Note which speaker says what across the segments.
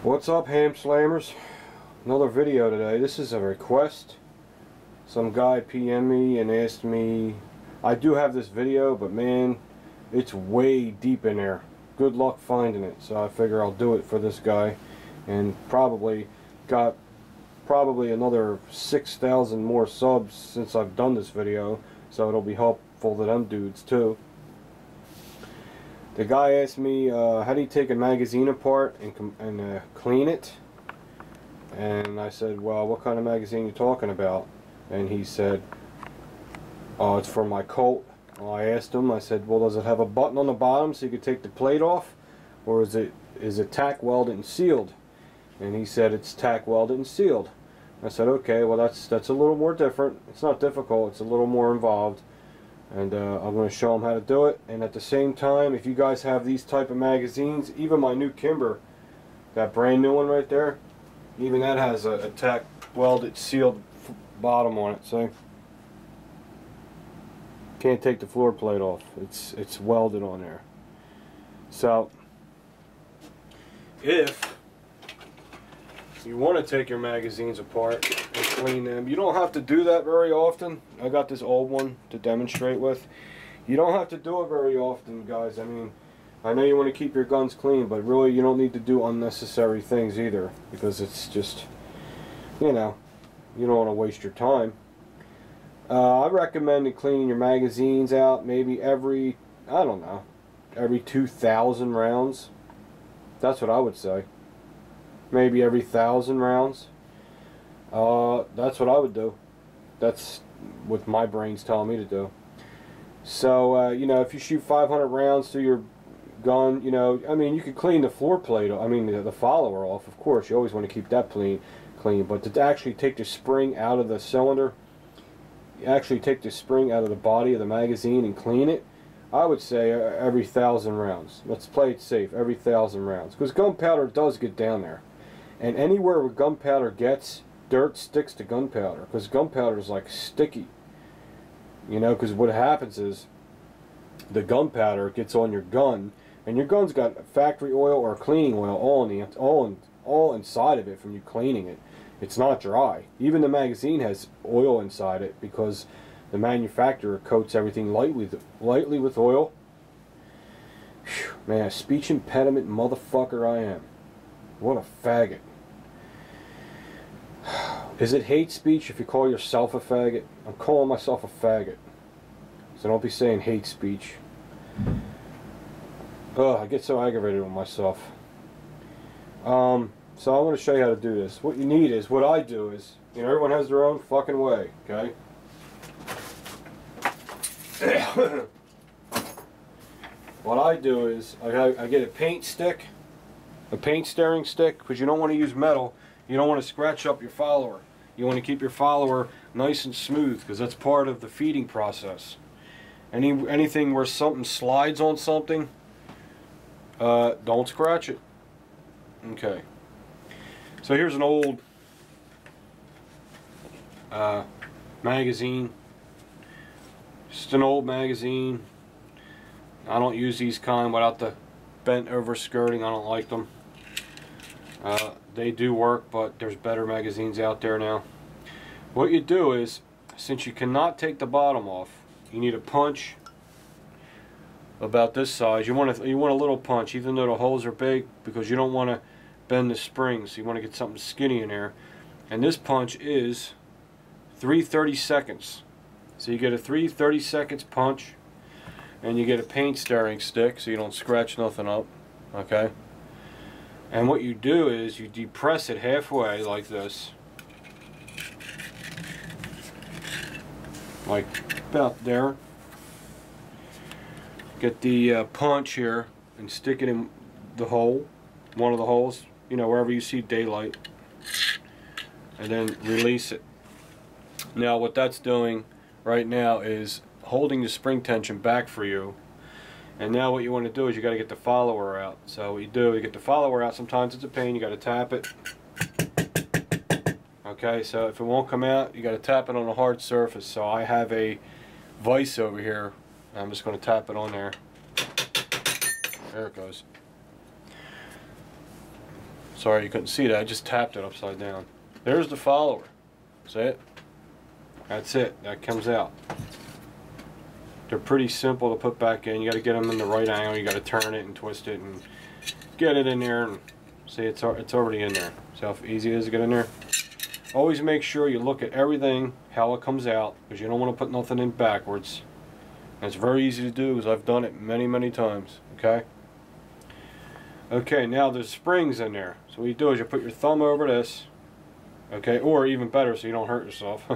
Speaker 1: What's up, ham slammers? Another video today. This is a request. Some guy PM'd me and asked me. I do have this video, but man, it's way deep in there. Good luck finding it. So I figure I'll do it for this guy, and probably got another 6,000 more subs since I've done this video, so it'll be helpful to them dudes too. The guy asked me, how do you take a magazine apart and clean it? And I said, well, what kind of magazine are you talking about? And he said, oh, it's for my Colt. Well, I asked him, I said, well, does it have a button on the bottom so you can take the plate off? Or is it tack welded and sealed? And he said, it's tack welded and sealed. I said, okay, well, that's a little more different. It's not difficult, it's a little more involved. And I'm going to show them how to do it. And at the same time, if you guys have these type of magazines, even my new Kimber, that brand new one right there, even that has a tack welded sealed bottom on it. See, can't take the floor plate off. It's welded on there. So if you want to take your magazines apart and clean them, you don't have to do that very often. I got this old one to demonstrate with. You don't have to do it very often, guys. I mean, I know you want to keep your guns clean, but really you don't need to do unnecessary things either, because it's just, you know, you don't want to waste your time. I recommend cleaning your magazines out maybe every, I don't know, every 2,000 rounds. That's what I would say. Maybe every 1,000 rounds. That's what I would do. That's what my brain's telling me to do. So, you know, if you shoot 500 rounds through your gun, you know, I mean, you could clean the floor plate, I mean, the follower off, of course. You always want to keep that clean. But to actually take the spring out of the cylinder, actually take the spring out of the body of the magazine and clean it, I would say every 1,000 rounds. Let's play it safe, every 1,000 rounds. Because gunpowder does get down there. And anywhere where gunpowder gets, dirt sticks to gunpowder, because gunpowder is like sticky. You know, because what happens is the gunpowder gets on your gun, and your gun's got factory oil or cleaning oil all inside of it from you cleaning it. It's not dry. Even the magazine has oil inside it because the manufacturer coats everything lightly with oil. Whew, man, a speech impediment motherfucker I am. What a faggot. Is it hate speech if you call yourself a faggot? I'm calling myself a faggot. So don't be saying hate speech. Ugh, I get so aggravated with myself. So I'm going to show you how to do this. What you need is, what I do is, you know, everyone has their own fucking way, okay? What I do is, I get a paint stick, a paint stirring stick, because you don't want to use metal. You don't want to scratch up your follower. You want to keep your follower nice and smooth, because that's part of the feeding process. Anything where something slides on something, don't scratch it. Okay. So here's an old magazine. Just an old magazine. I don't use these kind without the bent over skirting. I don't like them. They do work, but there's better magazines out there now. What you do is, since you cannot take the bottom off, you need a punch about this size. You want a little punch, even though the holes are big, because you don't want to bend the springs. You want to get something skinny in there. And this punch is 3/30 seconds. So you get a 3/30 seconds punch, and you get a paint stirring stick so you don't scratch nothing up. Okay. And what you do is you depress it halfway like this, like about there. Get the punch here and stick it in the hole, one of the holes, you know, wherever you see daylight, and then release it. Now what that's doing right now is holding the spring tension back for you. And now what you want to do is you got to get the follower out. So what you do, you get the follower out. Sometimes it's a pain. You got to tap it. Okay, so if it won't come out, you got to tap it on a hard surface. So I have a vise over here. I'm just going to tap it on there. There it goes. Sorry you couldn't see that, I just tapped it upside down. There's the follower. See it? That's it, that comes out. They're pretty simple to put back in. You got to get them in the right angle, you got to turn it and twist it and get it in there, and see it's already in there. See how easy it is to get in there? Always make sure you look at everything, how it comes out, because you don't want to put nothing in backwards. And it's very easy to do, because I've done it many times. Okay? Okay, now there's springs in there. So what you do is you put your thumb over this, okay, or even better so you don't hurt yourself.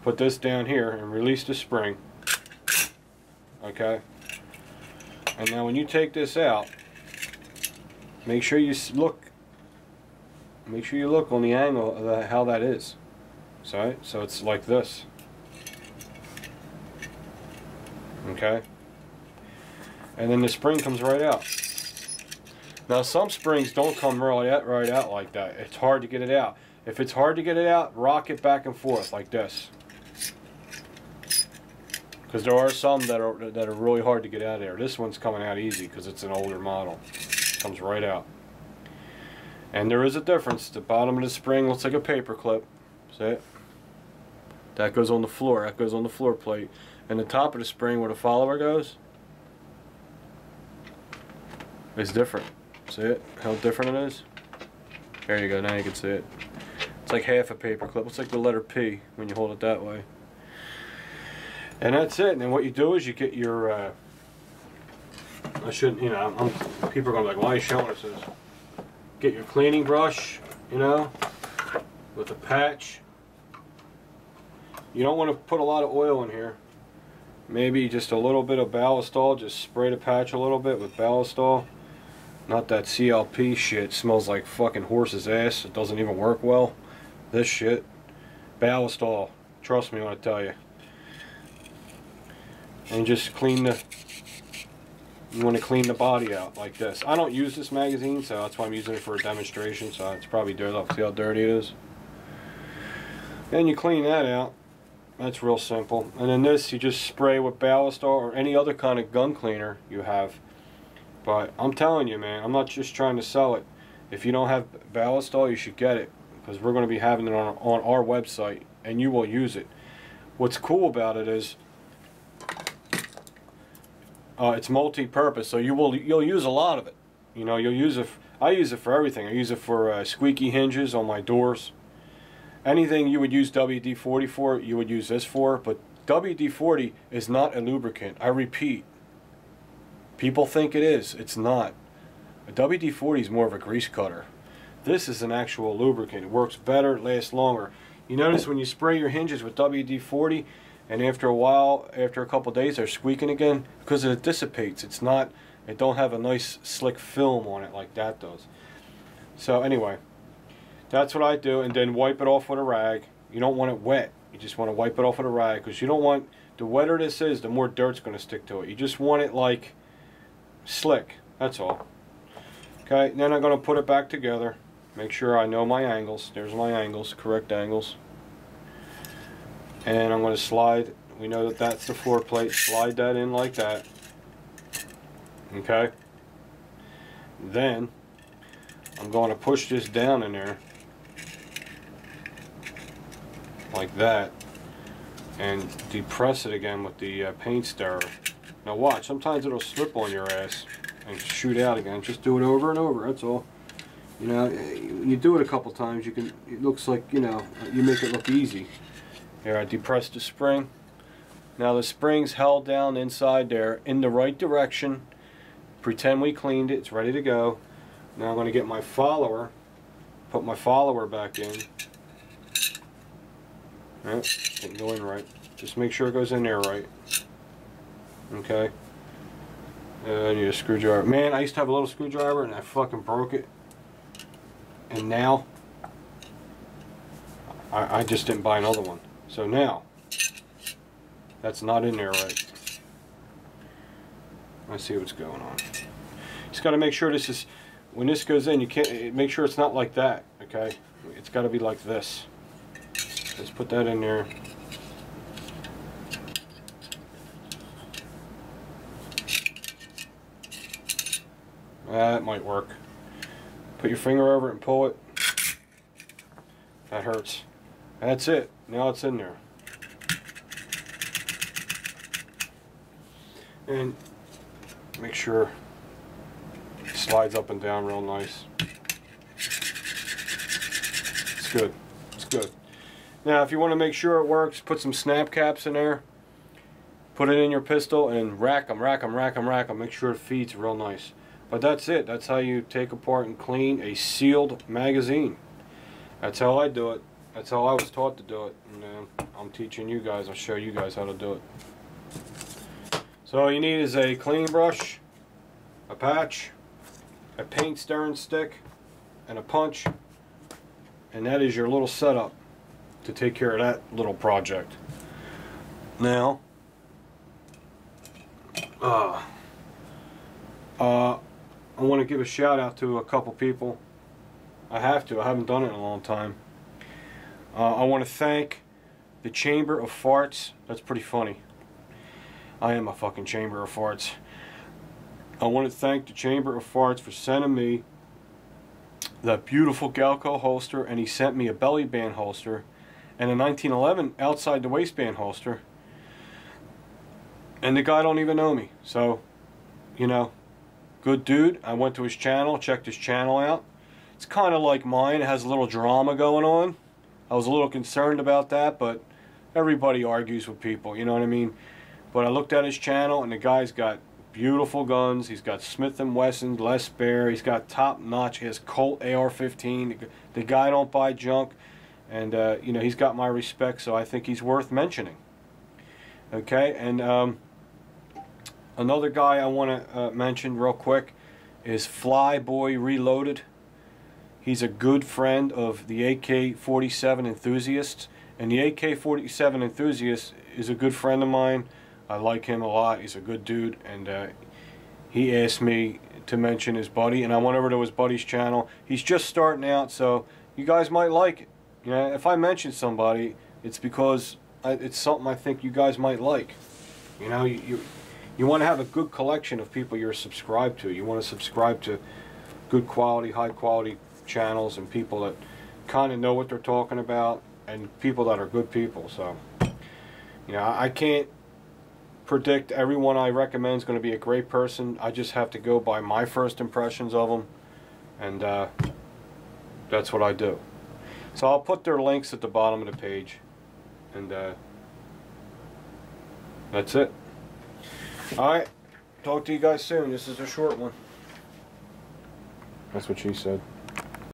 Speaker 1: Put this down here and release the spring. Okay? And now when you take this out, make sure you look on the angle of how that is. So it's like this. Okay? And then the spring comes right out. Now some springs don't come right out like that. It's hard to get it out. If it's hard to get it out, rock it back and forth like this. Because there are some that are really hard to get out of there. This one's coming out easy because it's an older model. It comes right out. And there is a difference. The bottom of the spring looks like a paper clip. See it? That goes on the floor. That goes on the floor plate. And the top of the spring where the follower goes is different. See it? How different it is? There you go. Now you can see it. It's like half a paper clip. It's like the letter P when you hold it that way. And that's it. And then what you do is you get your I shouldn't, you know, people are going to be like, why are you showing us this? Get your cleaning brush, you know, with a patch. You don't want to put a lot of oil in here. Maybe just a little bit of ballistol. Just spray the patch a little bit with ballistol. Not that CLP shit. It smells like fucking horse's ass. It doesn't even work well. This shit. Ballistol. Trust me when I tell you. And just clean the... You want to clean the body out like this. I don't use this magazine, so that's why I'm using it for a demonstration. So it's probably dirty. Look, see how dirty it is? And you clean that out. That's real simple. And then this, you just spray with ballistol or any other kind of gun cleaner you have. But I'm telling you, man, I'm not just trying to sell it. If you don't have ballistol, you should get it, because we're going to be having it on our website, and you will use it. What's cool about it is it's multi-purpose, so you'll use a lot of it. You know, you'll use it. I use it for everything. I use it for squeaky hinges on my doors. Anything you would use WD-40 for, you would use this for. But WD-40 is not a lubricant. I repeat. People think it is. It's not. A WD-40 is more of a grease cutter. This is an actual lubricant. It works better, it lasts longer. You notice when you spray your hinges with WD-40, and after a while, after a couple days, they're squeaking again because it dissipates. It's not. It don't have a nice slick film on it like that does. So anyway, that's what I do, and then wipe it off with a rag. You don't want it wet. You just want to wipe it off with a rag, because you don't want, the wetter this is, the more dirt's going to stick to it. You just want it like slick. That's all. Okay, then I'm going to put it back together. Make sure I know my angles. There's my angles, correct angles. And I'm going to slide, we know that that's the floor plate, slide that in like that. Okay. Then I'm going to push this down in there like that and depress it again with the paint stirrer. Now watch, sometimes it'll slip on your ass and shoot out again. Just do it over and over, that's all. You know, you do it a couple times, you can, it looks like, you know, you make it look easy. Here, I depress the spring. Now the spring's held down inside there in the right direction. Pretend we cleaned it, it's ready to go. Now I'm going to get my follower, put my follower back in. Yep, didn't go in right. Just make sure it goes in there right. Okay. And I need a screwdriver. Man, I used to have a little screwdriver and I fucking broke it. And now, I just didn't buy another one. So now, that's not in there right. Let's see what's going on. Just got to make sure this is, when this goes in, you can't, make sure it's not like that, okay? It's got to be like this. Let's put that in there. That might work. Put your finger over it and pull it. That hurts. That's it. Now it's in there. And make sure it slides up and down real nice. It's good. It's good. Now, if you want to make sure it works, put some snap caps in there. Put it in your pistol and rack them, rack them, rack them, rack them. Make sure it feeds real nice. But that's it. That's how you take apart and clean a sealed magazine. That's how I do it. That's how I was taught to do it. And I'm teaching you guys. I'll show you guys how to do it. So all you need is a cleaning brush, a patch, a paint stirring stick, and a punch. And that is your little setup to take care of that little project. Now, I want to give a shout out to a couple people. I have to. I haven't done it in a long time. I want to thank the Chamber of Farts. That's pretty funny. I am a fucking Chamber of Farts. I want to thank the Chamber of Farts for sending me that beautiful Galco holster, and he sent me a belly band holster and a 1911 outside the waistband holster. And the guy don't even know me. So, you know, good dude. I went to his channel, checked his channel out. It's kind of like mine. It has a little drama going on. I was a little concerned about that, but everybody argues with people, you know what I mean? But I looked at his channel, and the guy's got beautiful guns. He's got Smith & Wesson, Les Baer. He's got top-notch. He has Colt AR-15. The guy don't buy junk, and you know, he's got my respect, so I think he's worth mentioning. Okay, and another guy I want to mention real quick is Flyboy Reloaded. He's a good friend of the AK-47 enthusiasts, and the AK-47 enthusiast is a good friend of mine. I like him a lot. He's a good dude, and he asked me to mention his buddy, and I went over to his buddy's channel. He's just starting out, so you guys might like it. You know, if I mention somebody, it's because it's something I think you guys might like. You know, you want to have a good collection of people you're subscribed to. You want to subscribe to good quality, high quality channels and people that kind of know what they're talking about, and people that are good people. So, you know, I can't predict everyone I recommend is going to be a great person. I just have to go by my first impressions of them, and that's what I do. So I'll put their links at the bottom of the page, and that's it. Alright, talk to you guys soon. This is a short one. That's what she said.